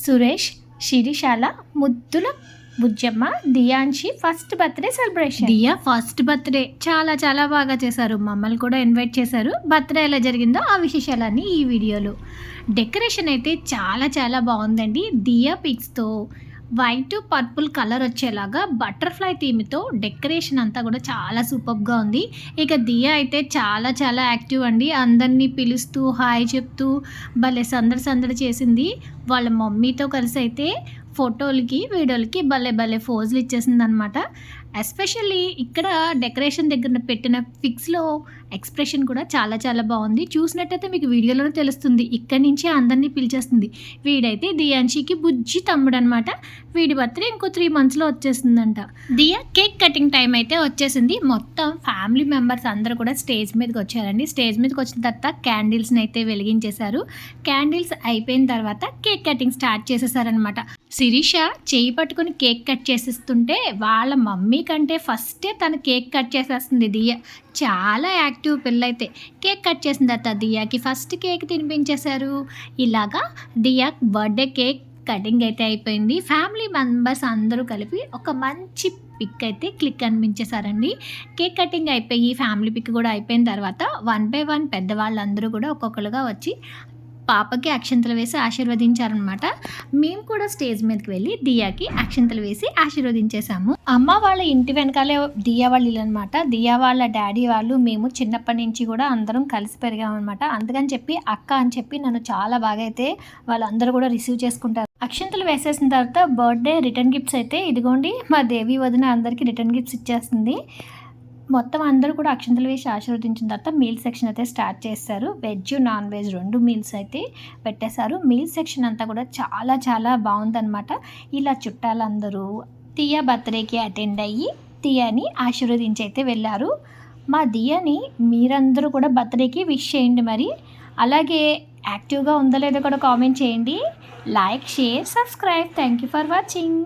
సురేష్, శిరీషాల ముద్దుల Bujjamma దియాన్షి first birthday celebration. దియా first birthday చాలా చాలా బాగా చేశారు. మమ్మల్ని కూడా ఇన్వైట్ చేశారు. బర్త్డే ఎలా జరిగిందో ఆ విశేషాలన్నీ ఈ వీడియోలో. డెకరేషన్ అయితే చాలా చాలా బాగుందండి. దియా పిక్స్తో వైట్ పర్పుల్ కలర్ వచ్చేలాగా బటర్ఫ్లై థీమ్తో డెకరేషన్ అంతా కూడా చాలా సూపర్గా ఉంది. ఇక దియా అయితే చాలా చాలా యాక్టివ్ అండి. అందరినీ పిలుస్తూ హాయ్ చెప్తూ భలే సందడి చేసింది. వాళ్ళ మమ్మీతో కలిసి అయితే ఫోటోలకి వీడియోలకి భలే భలే ఫోజులు ఇచ్చేసింది అనమాట. ఎస్పెషల్లీ ఇక్కడ డెకరేషన్ దగ్గర పెట్టిన పిక్స్లో ఎక్స్ప్రెషన్ కూడా చాలా చాలా బాగుంది. చూసినట్టయితే మీకు వీడియోలోనే తెలుస్తుంది. ఇక్కడి నుంచి అందరినీ పిలిచేస్తుంది. వీడైతే దియాన్షికి బుజ్జి తమ్ముడు అనమాట. వీడి బర్త్డే ఇంకో 3 monthsలో వచ్చేసిందంట. దియా కేక్ కటింగ్ టైం అయితే వచ్చేసింది. మొత్తం ఫ్యామిలీ మెంబర్స్ అందరూ కూడా స్టేజ్ మీదకి వచ్చారండి. స్టేజ్ మీదకి వచ్చిన తర్వాత క్యాండిల్స్ని అయితే వెలిగించేశారు. క్యాండిల్స్ అయిపోయిన తర్వాత కేక్ కటింగ్ స్టార్ట్ చేసేసారనమాట. శిరీష చేయి పట్టుకుని కేక్ కట్ చేసేస్తుంటే వాళ్ళ మమ్మీ కంటే ఫస్టే తను కేక్ కట్ చేసేస్తుంది. దియా చాలా యాక్టివ్ పిల్ల అయితే. కేక్ కట్ చేసిన తర్వాత దియాకి ఫస్ట్ కేక్ తినిపించేశారు. ఇలాగా దియా బర్త్డే కేక్ కటింగ్ అయితే అయిపోయింది. ఫ్యామిలీ మెంబర్స్ అందరూ కలిపి ఒక మంచి పిక్ అయితే క్లిక్ అనిపించేశారండి. కేక్ కటింగ్ అయిపోయి ఫ్యామిలీ పిక్ కూడా అయిపోయిన తర్వాత 1 by 1 పెద్దవాళ్ళందరూ కూడా ఒక్కొక్కరుగా వచ్చి పాపకి అక్షంతలు వేసి ఆశీర్వదించారనమాట. మేము కూడా స్టేజ్ మీదకి వెళ్ళి దియాకి అక్షంతలు వేసి ఆశీర్వదించేసాము. అమ్మ వాళ్ళ ఇంటి వెనకాలే దియా వాళ్ళ ఇల్లు అనమాట. దియా వాళ్ళ డాడీ వాళ్ళు మేము చిన్నప్పటి నుంచి కూడా అందరం కలిసి పెరిగామన్నమాట. అందుకని చెప్పి అక్క అని చెప్పి నన్ను చాలా బాగా అయితే వాళ్ళందరూ కూడా రిసీవ్ చేసుకుంటారు. అక్షంతలు వేసేసిన తర్వాత బర్త్డే రిటర్న్ గిఫ్ట్స్ అయితే ఇదిగోండి మా దేవి వదిన అందరికీ రిటర్న్ గిఫ్ట్స్ ఇచ్చేస్తుంది. మొత్తం అందరూ కూడా అక్షంతలు వేసి ఆశీర్వదించిన తర్వాత మీల్ సెక్షన్ అయితే స్టార్ట్ చేస్తారు. వెజ్ నాన్ వెజ్ 2 మీల్స్ అయితే పెట్టేశారు. మీల్ సెక్షన్ అంతా కూడా చాలా చాలా బాగుందన్నమాట. ఇలా చుట్టాలందరూ దియా బర్త్డేకి అటెండ్ అయ్యి దియాని ఆశీర్వదించి అయితే వెళ్ళారు. మా దియాని మీరందరూ కూడా బర్త్డేకి విష్ చేయండి. మరి అలాగే యాక్టివ్గా ఉందో లేదో కూడా కామెంట్ చేయండి. Like, share, subscribe. Thank you for watching.